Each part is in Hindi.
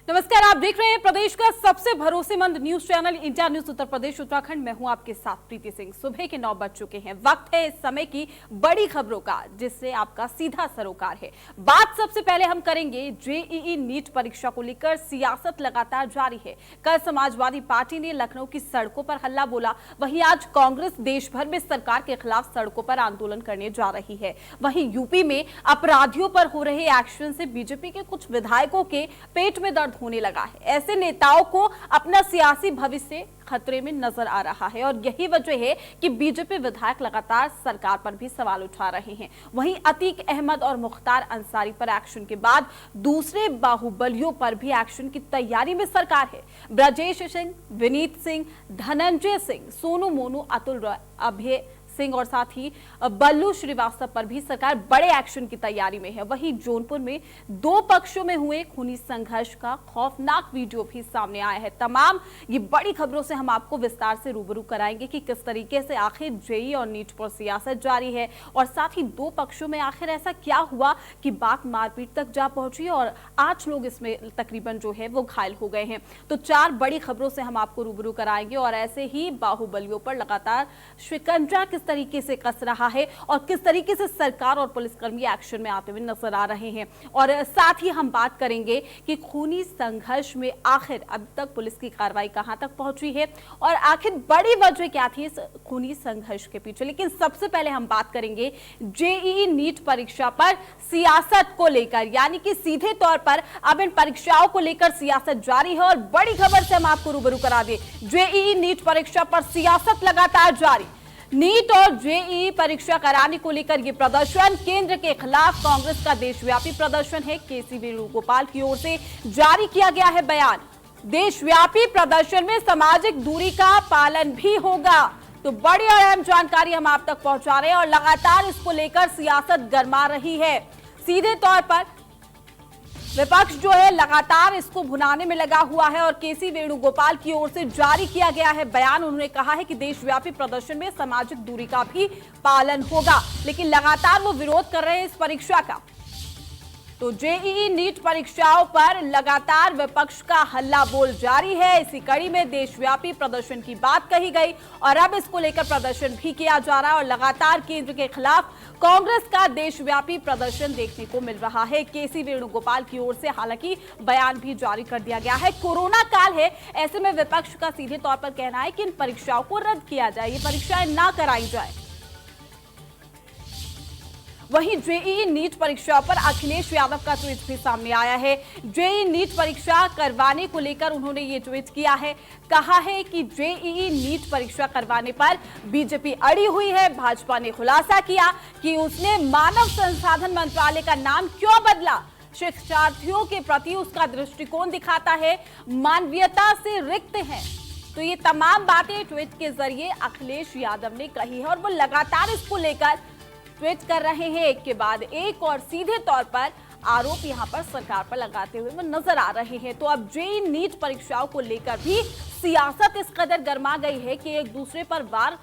नमस्कार, आप देख रहे हैं प्रदेश का सबसे भरोसेमंद news channel India news Uttar Pradesh Uttarakhand. मैं हूं आपके साथ प्रीति सिंह। सुबह के 9 बज चुके हैं। वक्त है इस समय की बड़ी खबरों का, जिससे आपका सीधा सरोकार है। बात सबसे पहले हम करेंगे जेईई नीट परीक्षा को लेकर सियासत लगातार जारी है। कल समाजवादी पार्टी ने लखनऊ की सड़कों पर हल्ला बोला, वहीं आज कांग्रेस देश भर में सरकार के खिलाफ सड़कों पर आंदोलन करने जा रही है। वहीं यूपी में अपराधियों पर हो रहे एक्शन से बीजेपी के कुछ विधायकों के पेट में दर्द होने लगा है। ऐसे नेताओं को अपना सियासी भविष्य खतरे में नजर आ रहा है और यही वजह है कि बीजेपी विधायक लगातार सरकार पर भी सवाल उठा रहे हैं। वहीं अतीक अहमद और मुख्तार अंसारी पर एक्शन के बाद दूसरे बाहुबलियों पर भी एक्शन की तैयारी में सरकार है। ब्रजेश सिंह, विनीत सिंह, धनंजय सिंह, सोनू मोनू, अतुल रॉय, अभय सिंह और साथ ही बल्लू श्रीवास्तव पर भी सरकार बड़े एक्शन की तैयारी में है। वहीं जौनपुर में दो पक्षों में हुए खूनी संघर्ष का खौफनाक वीडियो भी सामने आया है। तमाम ये बड़ी खबरों से हम आपको विस्तार से रूबरू कराएंगे कि किस तरीके से आखिर जेईई और नीट पर सियासत जारी है और साथ ही दो पक्षों में आखिर ऐसा क्या हुआ कि बात मारपीट तक जा पहुंची और 8 लोग इसमें तकरीबन जो है वो घायल हो गए हैं। तो 4 बड़ी खबरों से हम आपको रूबरू कराएंगे और ऐसे ही बाहुबलियों पर लगातार शिकंजा किस तरीके से कस रहा है और किस तरीके से सरकार और पुलिसकर्मी एक्शन में आते हुए नजर आ रहे हैं। और साथ ही हम बात करेंगे कि खूनी संघर्ष में आखिर अब तक पुलिस की कार्रवाई कहां तक पहुंची है और आखिर बड़ी वजह क्या थी इस खूनी संघर्ष के पीछे। लेकिन सबसे पहले हम बात करेंगे जेईई नीट परीक्षा पर सियासत को लेकर, यानी कि सीधे तौर पर अब इन परीक्षाओं को लेकर सियासत जारी है और बड़ी खबर से हम आपको रूबरू करा दें। जेईई नीट परीक्षा पर सियासत लगातार जारी। नीट और जेईई परीक्षा कराने को लेकर यह प्रदर्शन केंद्र के खिलाफ कांग्रेस का देशव्यापी प्रदर्शन है। केसी वेणुगोपाल की ओर से जारी किया गया है बयान। देशव्यापी प्रदर्शन में सामाजिक दूरी का पालन भी होगा। तो बड़ी और अहम जानकारी हम आप तक पहुंचा रहे हैं और लगातार इसको लेकर सियासत गरमा रही है। सीधे तौर पर विपक्ष जो है लगातार इसको भुनाने में लगा हुआ है और केसी वेणुगोपाल की ओर से जारी किया गया है बयान। उन्होंने कहा है कि देशव्यापी प्रदर्शन में सामाजिक दूरी का भी पालन होगा, लेकिन लगातार वो विरोध कर रहे हैं इस परीक्षा का। तो जेईई नीट परीक्षाओं पर लगातार विपक्ष का हल्ला बोल जारी है। इसी कड़ी में देशव्यापी प्रदर्शन की बात कही गई और अब इसको लेकर प्रदर्शन भी किया जा रहा है और लगातार केंद्र के खिलाफ कांग्रेस का देशव्यापी प्रदर्शन देखने को मिल रहा है। केसी वेणुगोपाल की ओर से हालांकि बयान भी जारी कर दिया गया है। कोरोना काल है, ऐसे में विपक्ष का सीधे तौर पर कहना है कि इन परीक्षाओं को रद्द किया जाए, ये परीक्षाएं ना कराई जाए। वहीं जेईई नीट परीक्षा पर अखिलेश यादव का ट्वीट भी सामने आया है। जेईई नीट परीक्षा करवाने को लेकर उन्होंने ये ट्वीट किया है। कहा है कि जेईई नीट परीक्षा करवाने पर बीजेपी अड़ी हुई है। भाजपा ने खुलासा किया कि उसने मानव संसाधन मंत्रालय का नाम क्यों बदला। शिक्षार्थियों के प्रति उसका दृष्टिकोण दिखाता है, मानवीयता से रिक्त है। तो ये तमाम बातें ट्वीट के जरिए अखिलेश यादव ने कही है और वो लगातार इसको लेकर ट्वीट कर रहे हैं एक के बाद एक और सीधे तौर पर आरोप यहां पर सरकार पर लगाते हुए वो नजर आ रहे हैं। तो अब जेईई नीट परीक्षाओं को लेकर भी सियासत इस कदर गर्मा गई है कि एक दूसरे पर वार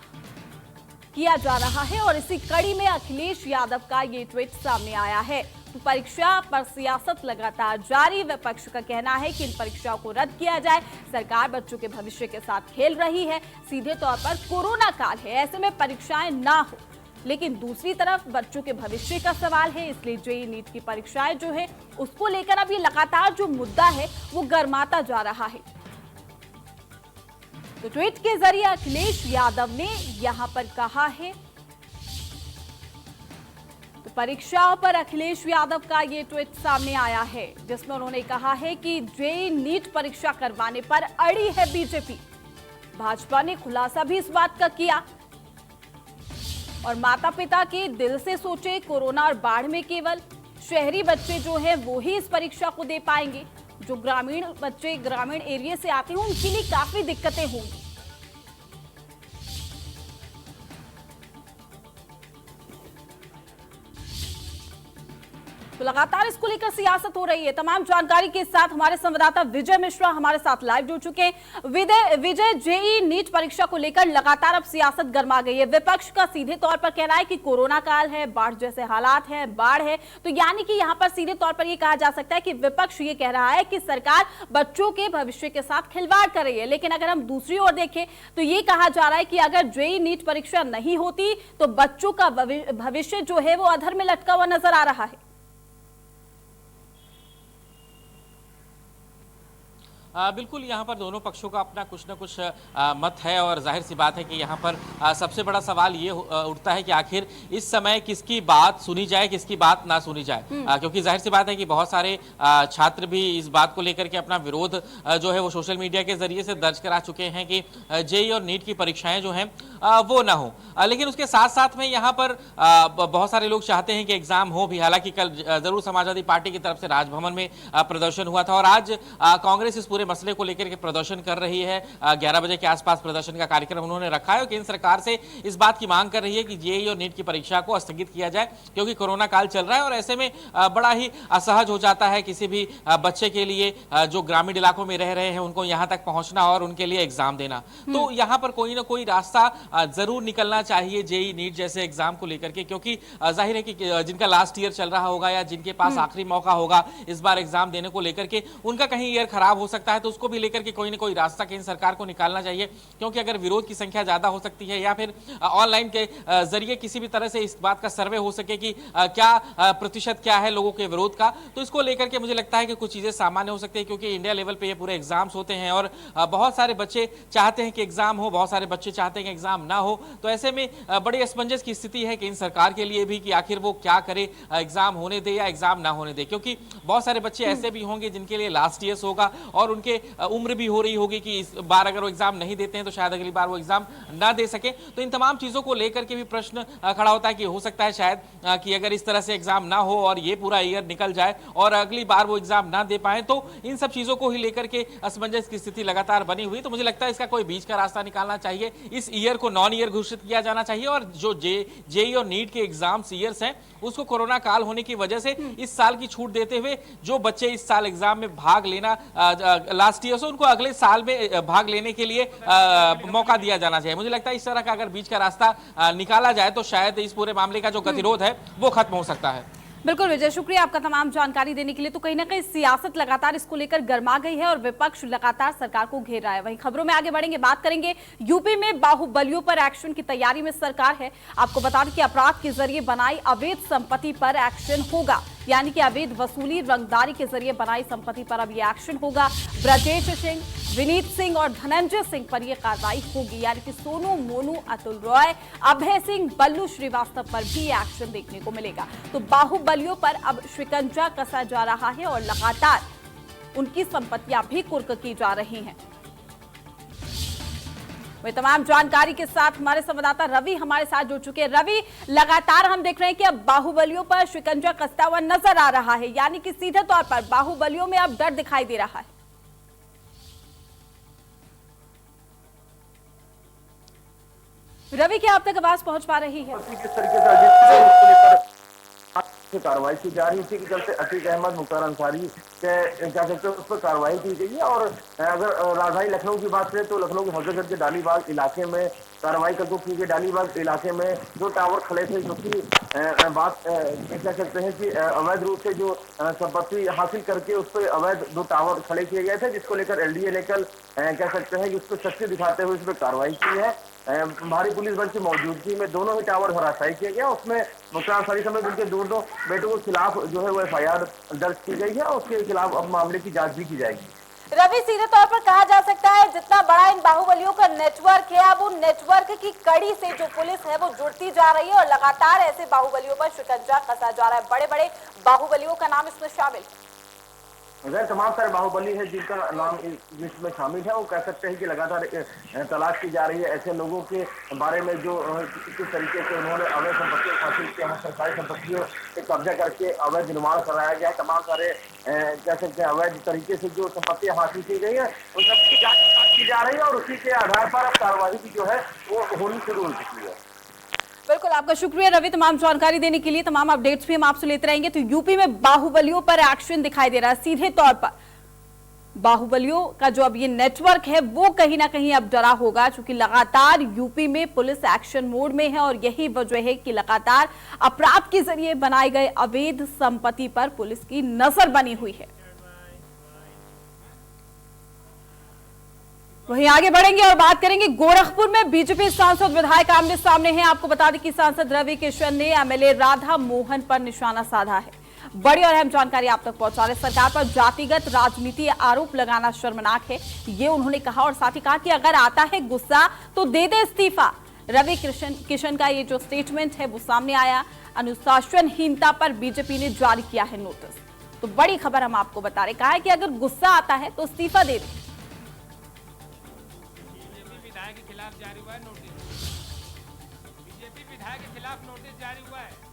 किया जा रहा है और इसी कड़ी में अखिलेश यादव का ये ट्वीट सामने आया है। तो परीक्षा पर सियासत लगातार जारी। विपक्ष का कहना है कि इन परीक्षाओं को रद्द किया जाए। सरकार बच्चों के भविष्य के साथ खेल रही है। सीधे तौर पर कोरोना काल है, ऐसे में परीक्षाएं ना हो, लेकिन दूसरी तरफ बच्चों के भविष्य का सवाल है, इसलिए जेईई नीट की परीक्षाएं जो है उसको लेकर अभी लगातार जो मुद्दा है वो गर्माता जा रहा है। तो ट्वीट के जरिए अखिलेश यादव ने यहां पर कहा है। तो परीक्षाओं पर अखिलेश यादव का ये ट्वीट सामने आया है, जिसमें उन्होंने कहा है कि जेईई नीट परीक्षा करवाने पर अड़ी है बीजेपी। भाजपा ने खुलासा भी इस बात का किया और माता पिता के दिल से सोचे। कोरोना और बाढ़ में केवल शहरी बच्चे जो हैं वो ही इस परीक्षा को दे पाएंगे। जो ग्रामीण बच्चे ग्रामीण एरिया से आते हैं उनके लिए काफी दिक्कतें होंगी। तो लगातार इसको लेकर सियासत हो रही है। तमाम जानकारी के साथ हमारे संवाददाता विजय मिश्रा हमारे साथ लाइव जुड़ चुके हैं। विजय, जेईई नीट परीक्षा को लेकर लगातार अब सियासत गर्मा गई है। विपक्ष का सीधे तौर पर कहना है कि कोरोना काल है, बाढ़ जैसे हालात है, बाढ़ है, तो यानी कि यहाँ पर सीधे तौर पर यह कहा जा सकता है कि विपक्ष ये कह रहा है कि सरकार बच्चों के भविष्य के साथ खिलवाड़ कर रही है। लेकिन अगर हम दूसरी ओर देखें तो ये कहा जा रहा है कि अगर जेईई नीट परीक्षा नहीं होती तो बच्चों का भविष्य जो है वो अधर में लटका हुआ नजर आ रहा है। बिल्कुल, यहाँ पर दोनों पक्षों का अपना कुछ न कुछ मत है और जाहिर सी बात है कि यहाँ पर सबसे बड़ा सवाल ये उठता है कि आखिर इस समय किसकी बात सुनी जाए, किसकी बात ना सुनी जाए। क्योंकि जाहिर सी बात है कि बहुत सारे छात्र भी इस बात को लेकर के अपना विरोध जो है वो सोशल मीडिया के जरिए से दर्ज करा चुके हैं कि जेईई और नीट की परीक्षाएं जो हैं वो ना हो। लेकिन उसके साथ साथ में यहाँ पर बहुत सारे लोग चाहते हैं कि एग्जाम हो भी। हालांकि कल जरूर समाजवादी पार्टी की तरफ से राजभवन में प्रदर्शन हुआ था और आज कांग्रेस इस पूरे मसले को लेकर के प्रदर्शन कर रही है। 11 बजे के आसपास प्रदर्शन का कार्यक्रम उन्होंने रखा है और केंद्र सरकार से इस बात की मांग कर रही है कि जेईई और नीट की परीक्षा को स्थगित किया जाए, क्योंकि कोरोना काल चल रहा है और ऐसे में बड़ा ही असहज हो जाता है किसी भी बच्चे के लिए जो ग्रामीण इलाकों में रह रहे हैं उनको यहाँ तक पहुंचना और उनके लिए एग्जाम देना। तो यहाँ पर कोई ना कोई रास्ता जरूर निकलना चाहिए जेईई नीट जैसे एग्जाम को लेकर के, क्योंकि जाहिर है कि जिनका लास्ट ईयर चल रहा होगा या जिनके पास आखिरी मौका होगा इस बार एग्जाम देने को लेकर के, उनका कहीं ईयर खराब हो सकता है, तो उसको भी लेकर के कोई ना कोई रास्ता केंद्र सरकार को निकालना चाहिए। क्योंकि अगर विरोध की संख्या ज्यादा हो सकती है या फिर ऑनलाइन के जरिए किसी भी तरह से इस बात का सर्वे हो सके कि क्या प्रतिशत क्या है लोगों के विरोध का, तो इसको लेकर के मुझे लगता है कि कुछ चीजें सामान्य हो सकती है। क्योंकि इंडिया लेवल पे ये पूरे एग्जाम्स होते हैं और बहुत सारे बच्चे चाहते हैं कि एग्जाम हो, बहुत सारे बच्चे चाहते हैं कि एग्जाम ना हो। तो ऐसे में बड़ी असमंजस की स्थिति है केंद्र सरकार के लिए भी कि आखिर वो क्या करे, एग्जाम होने दे या एग्जाम ना होने दे। क्योंकि बहुत सारे बच्चे ऐसे भी होंगे जिनके लिए लास्ट ईयर होगा और उनके उम्र भी हो रही होगी कि इस बार अगर वो एग्जाम नहीं देते हैं तो शायद अगली बार वो एग्जाम ना दे सके। तो इन तमाम चीजों को लेकर के भी प्रश्न खड़ा होता है कि हो सकता है शायद कि अगर इस तरह से एग्जाम ना हो और ये पूरा ईयर निकल जाए और अगली बार वो एग्जाम ना दे पाए, तो इन सब चीजों को ही लेकर के असमंजस की स्थिति लगातार बनी हुई। तो मुझे लगता है इसका कोई बीच का रास्ता निकालना चाहिए, इस ईयर को नॉन ईयर घोषित किया जाना चाहिए और जो जेईई और नीट के एग्जाम्स ईयर्स हैं उसको कोरोना काल होने की वजह से इस साल की छूट देते हुए जो बच्चे इस साल एग्जाम में भाग लेना लास्ट ईयर से, उनको अगले साल में भाग लेने के लिए मौका दिया जाना चाहिए। मुझे लगता है इस तरह का अगर बीच का रास्ता निकाला जाए तो शायद इस पूरे मामले का जो गतिरोध है वो खत्म हो सकता है। बिल्कुल विजय, शुक्रिया आपका तमाम जानकारी देने के लिए। तो कहीं ना कहीं सियासत लगातार इसको लेकर गर्मा गई है और विपक्ष लगातार सरकार को घेर रहा है। वहीं खबरों में आगे बढ़ेंगे, बात करेंगे यूपी में बाहुबलियों पर एक्शन की तैयारी में सरकार है। आपको बता दें कि अपराध के जरिए बनाई अवैध संपत्ति पर एक्शन होगा, यानी कि अवैध वसूली रंगदारी के जरिए बनाई संपत्ति पर अब ये एक्शन होगा। ब्रजेश सिंह, विनीत सिंह और धनंजय सिंह पर यह कार्रवाई होगी, यानी कि सोनू, मोनू, अतुल रॉय, अभय सिंह, बल्लू श्रीवास्तव पर भी एक्शन देखने को मिलेगा। तो बाहुबलियों पर अब शिकंजा कसा जा रहा है और लगातार उनकी संपत्तियां भी कुर्क की जा रही हैं। वे तमाम जानकारी के साथ हमारे संवाददाता रवि हमारे साथ जुड़ चुके हैं। रवि, लगातार हम देख रहे हैं कि अब बाहुबलियों पर शिकंजा कसता हुआ नजर आ रहा है, यानी कि सीधे तौर पर बाहुबलियों में अब डर दिखाई दे रहा है। रवि, क्या आप तक आवाज पहुंच पा रही है? किस तरीके से कार्रवाई की जा रही है, इसी के चलते अतीक अहमद, मुख्तार अंसारी के क्या कहते हैं उस पर कार्रवाई की गई है। और अगर राजधानी लखनऊ की बात करें तो लखनऊ के हजरतगंज के डालीबाग इलाके में कार्रवाई करके की गई। डालीबाग इलाके में जो टावर खड़े थे, जो की बात क्या कहते हैं कि अवैध रूप से जो संपत्ति हासिल करके उस पर अवैध 2 टावर खड़े किए गए थे, जिसको लेकर एलडीए लेकर कह सकते हैं कि उसको शक्ति दिखाते हुए इस पर कार्रवाई की है। भारी पुलिस बल की मौजूदगी में दोनों ही टावर धराशायी किया गया। उसमें मुख्तार अंसारी समेत उनके दोनों बेटों के खिलाफ जो है वो एफआईआर दर्ज की गई है और उसके खिलाफ अब मामले की जांच भी की जाएगी। रवि, सीधे तौर पर कहा जा सकता है जितना बड़ा इन बाहुबलियों का नेटवर्क है, अब उन नेटवर्क की कड़ी से जो पुलिस है वो जुड़ती जा रही है और लगातार ऐसे बाहुबलियों पर शिकंजा कसा जा रहा है। बड़े बड़े बाहुबलियों का नाम इसमें शामिल, तमाम सारे बाहुबली है जिनका नाम लिस्ट में शामिल है। वो कह सकते हैं कि लगातार तलाश की जा रही है ऐसे लोगों के बारे में जो किस तरीके से उन्होंने अवैध संपत्ति हासिल किया है, सरकारी संपत्तियों पे कब्जा करके अवैध निर्माण कराया गया है। तमाम सारे कह सकते हैं अवैध तरीके से जो संपत्तियां हासिल की गई है उन सबकी जांच की जा रही है और उसी के आधार पर अब कार्रवाई की जो है वो होनी शुरू हो चुकी है। बिल्कुल, आपका शुक्रिया रवि तमाम जानकारी देने के लिए। तमाम अपडेट्स भी हम आपसे लेते रहेंगे। तो यूपी में बाहुबलियों पर एक्शन दिखाई दे रहा है। सीधे तौर पर बाहुबलियों का जो अब ये नेटवर्क है वो कहीं ना कहीं अब डरा होगा, क्योंकि लगातार यूपी में पुलिस एक्शन मोड में है और यही वजह है कि लगातार अपराध के जरिए बनाए गए अवैध संपत्ति पर पुलिस की नजर बनी हुई है। वहीं आगे बढ़ेंगे और बात करेंगे गोरखपुर में बीजेपी सांसद विधायक आमने सामने हैं। आपको बता दें कि सांसद रवि किशन ने एमएलए राधा मोहन पर निशाना साधा है। बड़ी और अहम जानकारी आप तक पहुंचा रहे। सरकार पर जातिगत राजनीति आरोप लगाना शर्मनाक है, ये उन्होंने कहा। और साथ ही कहा कि अगर आता है गुस्सा तो दे दे इस्तीफा। रवि किशन का ये जो स्टेटमेंट है वो सामने आया। अनुशासनहीनता पर बीजेपी ने जारी किया है नोटिस। तो बड़ी खबर हम आपको बता रहे, कहा है कि अगर गुस्सा आता है तो इस्तीफा दे दे। विधायक के खिलाफ जारी हुआ है नोटिस। बीजेपी विधायक के खिलाफ नोटिस जारी हुआ है।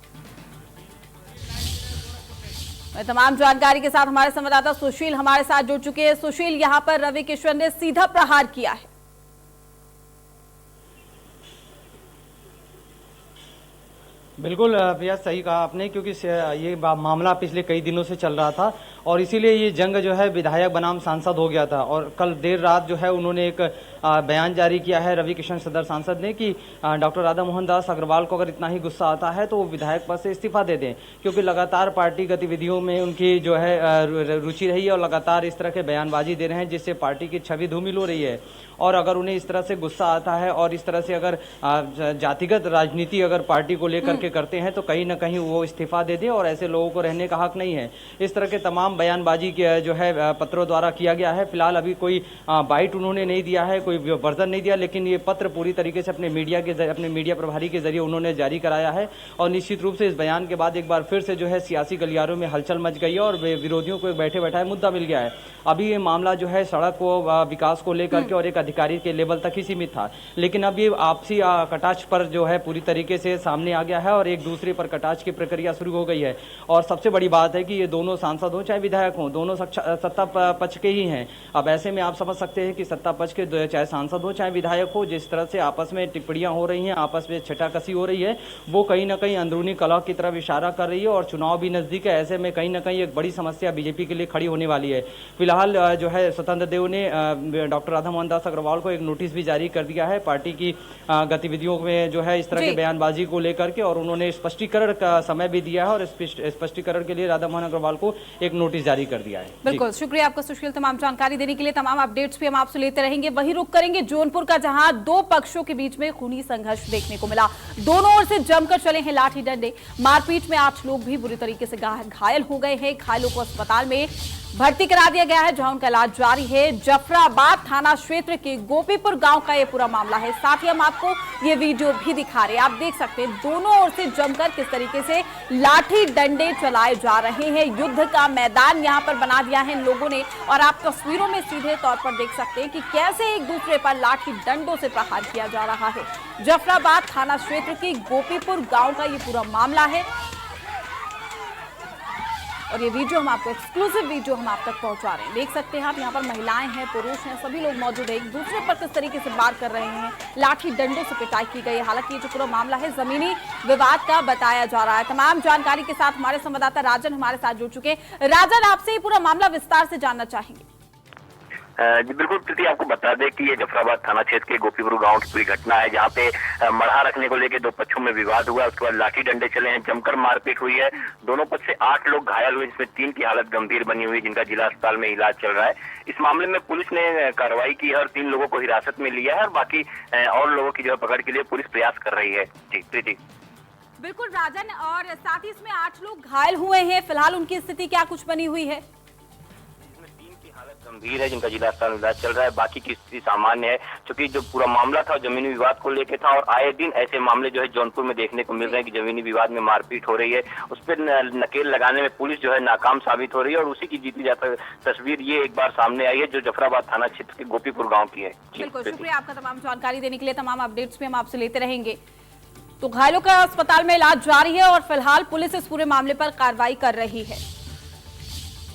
तमाम जानकारी के साथ हमारे संवाददाता सुशील हमारे साथ जुड़ चुके हैं। सुशील, यहां पर रवि किशन ने सीधा प्रहार किया है। बिल्कुल भैया, सही कहा आपने, क्योंकि ये मामला पिछले कई दिनों से चल रहा था और इसीलिए ये जंग जो है विधायक बनाम सांसद हो गया था। और कल देर रात जो है उन्होंने एक बयान जारी किया है रवि किशन सदर सांसद ने कि डॉक्टर राधा मोहन दास अग्रवाल को अगर इतना ही गुस्सा आता है तो वो विधायक पद से इस्तीफा दे दें, क्योंकि लगातार पार्टी गतिविधियों में उनकी जो है रुचि रही है और लगातार इस तरह के बयानबाजी दे रहे हैं जिससे पार्टी की छवि धूमिल हो रही है। और अगर उन्हें इस तरह से गुस्सा आता है और इस तरह से अगर जातिगत राजनीति अगर पार्टी को लेकर के करते हैं तो कहीं ना कहीं वो इस्तीफा दे दें और ऐसे लोगों को रहने का हक नहीं है। इस तरह के तमाम बयानबाजी जो है पत्रों द्वारा किया गया है। फिलहाल अभी कोई बाइट उन्होंने नहीं दिया है, कोई वर्जन नहीं दिया, लेकिन ये पत्र पूरी तरीके से अपने मीडिया प्रभारी के जरिए उन्होंने जारी कराया है। और निश्चित रूप से इस बयान के बाद एक बार फिर से जो है सियासी गलियारों में हलचल मच गई है और विरोधियों को एक बैठे बैठाए मुद्दा मिल गया है। अभी ये मामला जो है सड़क को विकास को लेकर के और एक अधिकारी के लेवल तक ही सीमित था, लेकिन अब ये आपसी कटाक्ष पर जो है पूरी तरीके से सामने आ गया है और एक दूसरे पर कटाक्ष की प्रक्रिया शुरू हो गई है। और सबसे बड़ी बात है कि ये दोनों सांसद हो चाहे विधायक हो, दोनों सत्ता पक्ष के ही हैं। अब ऐसे में आप समझ सकते हैं कि सत्ता पक्ष के चाहे सांसद हो चाहे विधायक हो, जिस तरह से आपस में टिप्पणियां हो रही हैं, आपस में छटाकसी हो रही है, वो कहीं ना कहीं अंदरूनी कलह की तरफ इशारा कर रही है। और चुनाव भी नजदीक है, ऐसे में कहीं ना कहीं एक बड़ी समस्या बीजेपी के लिए खड़ी होने वाली है। फिलहाल जो है स्वतंत्र देव ने डॉक्टर राधा मोहन दास अग्रवाल को एक नोटिस भी जारी कर दिया है पार्टी की गतिविधियों में जो है इस तरह के बयानबाजी को लेकर के, और उन्होंने स्पष्टीकरण का समय भी दिया है और स्पष्टीकरण के लिए राधा मोहन अग्रवाल को एक नोटिस जारी कर दिया है। बिल्कुल, शुक्रिया आपका सुशील तमाम जानकारी देने के लिए। तमाम अपडेट्स भी हम आपसे लेते रहेंगे। वहीं रुक करेंगे जौनपुर का, जहां दो पक्षों के बीच में खूनी संघर्ष देखने को मिला। दोनों ओर से जमकर चले हैं लाठी डंडे। मारपीट में 8 लोग भी बुरी तरीके से घायल हो गए हैं। घायलों को अस्पताल में भर्ती करा दिया गया है, जहां उनका इलाज जारी है। जफराबाद थाना क्षेत्र के गोपीपुर गांव का यह पूरा मामला है। साथ ही हम आपको ये वीडियो भी दिखा रहे हैं, आप देख सकते हैं दोनों ओर से जमकर किस तरीके से लाठी डंडे चलाए जा रहे हैं। युद्ध का मैदान यहां पर बना दिया है इन लोगों ने। और आप तस्वीरों में सीधे तौर पर देख सकते हैं कि कैसे एक दूसरे पर लाठी डंडों से प्रहार किया जा रहा है। जफराबाद थाना क्षेत्र के गोपीपुर गांव का ये पूरा मामला है और ये वीडियो हम आपको एक्सक्लूसिव वीडियो हम आप तक पहुंचा रहे हैं। देख सकते हैं आप, यहाँ पर महिलाएं हैं, पुरुष हैं, सभी लोग मौजूद हैं। एक दूसरे पर किस तरीके से वार कर रहे हैं, लाठी डंडों से पिटाई की गई है। हालांकि ये जो पूरा मामला है जमीनी विवाद का बताया जा रहा है। तमाम जानकारी के साथ हमारे संवाददाता राजन हमारे साथ जुड़ चुके हैं। राजन, आपसे ये पूरा मामला विस्तार से जानना चाहेंगे। जी बिल्कुल प्रीति, आपको बता दें कि ये जफराबाद थाना क्षेत्र के गोपीपुर गांव की पूरी घटना है, जहां पे मढ़ा रखने को लेकर दो पक्षों में विवाद हुआ। उसके बाद लाठी डंडे चले हैं, जमकर मारपीट हुई है। दोनों पक्ष से 8 लोग घायल हुए, जिसमें 3 की हालत गंभीर बनी हुई, जिनका जिला अस्पताल में इलाज चल रहा है। इस मामले में पुलिस ने कार्रवाई की है और 3 लोगों को हिरासत में लिया है और बाकी और लोगों की जो है पकड़ के लिए पुलिस प्रयास कर रही है। जी प्रीति। बिल्कुल राजन, और साथ ही इसमें 8 लोग घायल हुए हैं। फिलहाल उनकी स्थिति क्या कुछ बनी हुई है? गंभीर है, जिनका जिला अस्पताल में इलाज चल रहा है। बाकी की स्थिति सामान्य है, क्योंकि जो पूरा मामला था जमीनी विवाद को लेकर था और आए दिन ऐसे मामले जो है जौनपुर में देखने को मिल रहे हैं कि जमीनी विवाद में मारपीट हो रही है। उस पर नकेल लगाने में पुलिस जो है नाकाम साबित हो रही है और उसी की जीती जाता तस्वीर ये एक बार सामने आई है, जो जफराबाद थाना क्षेत्र के गोपीपुर गाँव की है। बिल्कुल, शुक्रिया आपका तमाम जानकारी देने के लिए। तमाम अपडेट्स भी हम आपसे लेते रहेंगे। तो घायलों का अस्पताल में इलाज जारी है और फिलहाल पुलिस इस पूरे मामले पर कार्रवाई कर रही है।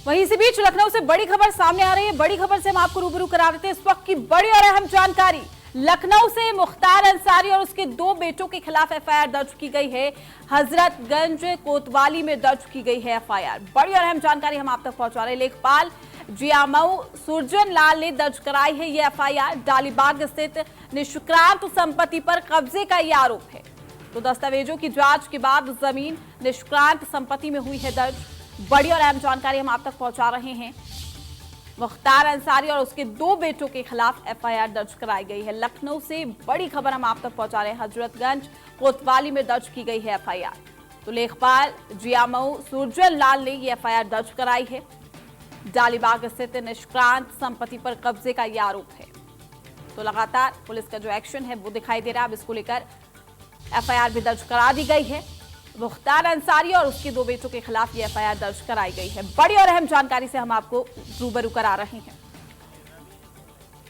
वहीं इसी बीच लखनऊ से बड़ी खबर सामने आ रही है। बड़ी खबर से हम आपको रूबरू करा देते हैं इस वक्त की बड़ी और अहम जानकारी। लखनऊ से मुख्तार अंसारी और उसके 2 बेटों के खिलाफ एफआईआर दर्ज की गई है। हजरतगंज कोतवाली में दर्ज की गई है एफआईआर। बड़ी और अहम जानकारी हम आप तक पहुंचा रहे हैं। लेखपाल जियामऊ सुरजन लाल ने दर्ज कराई है ये एफआईआर। डालीबाग स्थित निष्क्रांत संपत्ति पर कब्जे का ये आरोप है। तो दस्तावेजों की जांच के बाद जमीन निष्क्रांत संपत्ति में हुई है दर्ज। बड़ी और अहम जानकारी हम आप तक पहुंचा रहे हैं। मुख्तार अंसारी और उसके 2 बेटों के खिलाफ एफआईआर दर्ज कराई गई है। लखनऊ से बड़ी खबर हम आप तक पहुंचा रहे हैं। हजरतगंज कोतवाली में दर्ज की गई है एफआईआर। तो लेखपाल जियामऊ सुरजन लाल ने ये एफआईआर दर्ज कराई है। डालीबाग स्थित निष्क्रांत संपत्ति पर कब्जे का ये आरोप है। तो लगातार पुलिस का जो एक्शन है वो दिखाई दे रहा है। अब इसको लेकर एफआईआर भी दर्ज करा दी गई है। मुख्तार अंसारी और उसके 2 बेटों के खिलाफ ये एफआईआर दर्ज कराई गई है। बड़ी और अहम जानकारी से हम आपको रूबरू करा रहे हैं।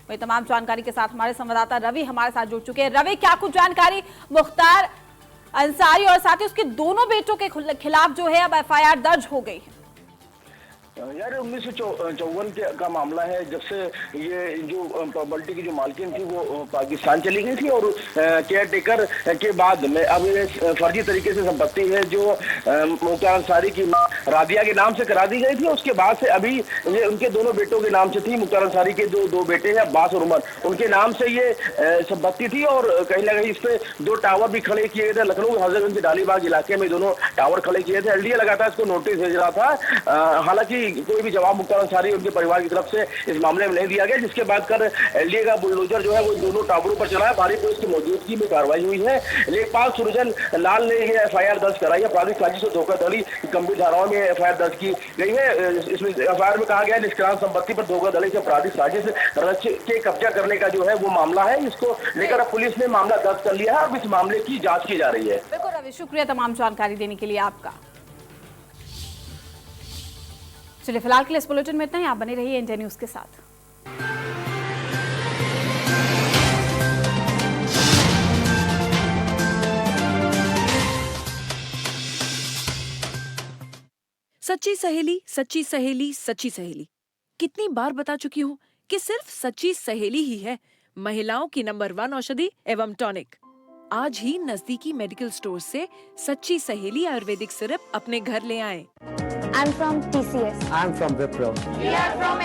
वही तमाम जानकारी के साथ हमारे संवाददाता रवि हमारे साथ जुड़ चुके हैं। रवि, क्या कुछ जानकारी मुख्तार अंसारी और साथ ही उसके दोनों बेटों के खिलाफ जो है अब एफआईआर दर्ज हो गई है? यार 1954 का मामला है, जब से ये जो प्रॉपर्टी की जो मालकिन थी वो पाकिस्तान चली गई थी और केयर टेकर के बाद में अब ये फर्जी तरीके से संपत्ति है जो मुख्तार अंसारी की रादिया के नाम से करा दी गई थी। उसके बाद से अभी ये उनके दोनों बेटों के नाम से थी। मुख्तार अंसारी के जो 2 बेटे हैं अब्बास और उमर, उनके नाम से ये संपत्ति थी और कहीं ना कहीं इस पे 2 टावर भी खड़े किए गए थे। लखनऊ हजरतगंज के डालीबाग इलाके में दोनों टावर खड़े किए थे। एलडीए लगातार इसको नोटिस भेज रहा था। हालांकि कोई भी जवाब मुख्तार अंसारी उनके परिवार की तरफ से इस मामले में नहीं दिया गया, जिसके बाद कर एलडीए का बुलडोजर जो है वो दोनों टावरों पर चला है। भारी पुलिस की मौजूदगी में कार्रवाई हुई है। लेखपाल सुरजन लाल ने यह एफआईआर दर्ज कराई है। आपराधिक साजिश और धोखाधड़ी गंभीर धाराओं में एफआईआर दर्ज की गई है। इसमें एफआईआर में कहा गया है निष्क्रांत संपत्ति पर धोखाधड़ी से आपराधिक साजिश रच के कब्जा करने का जो है वो मामला है। इसको लेकर अब पुलिस ने मामला दर्ज कर लिया है। अब इस मामले की जांच की जा रही है। बिल्कुल रवि, शुक्रिया तमाम जानकारी देने के लिए आपका। चलिए फिलहाल के लिए इस बुलेटिन में इतना ही। आप बने रहिए इंडिया न्यूज के साथ। सच्ची सहेली, सच्ची सहेली, सच्ची सहेली। कितनी बार बता चुकी हूँ कि सिर्फ सच्ची सहेली ही है महिलाओं की नंबर 1 औषधि एवं टॉनिक। आज ही नजदीकी मेडिकल स्टोर से सच्ची सहेली आयुर्वेदिक सिरप अपने घर ले आएं। I'm from TCS. I'm from Wipro. We are from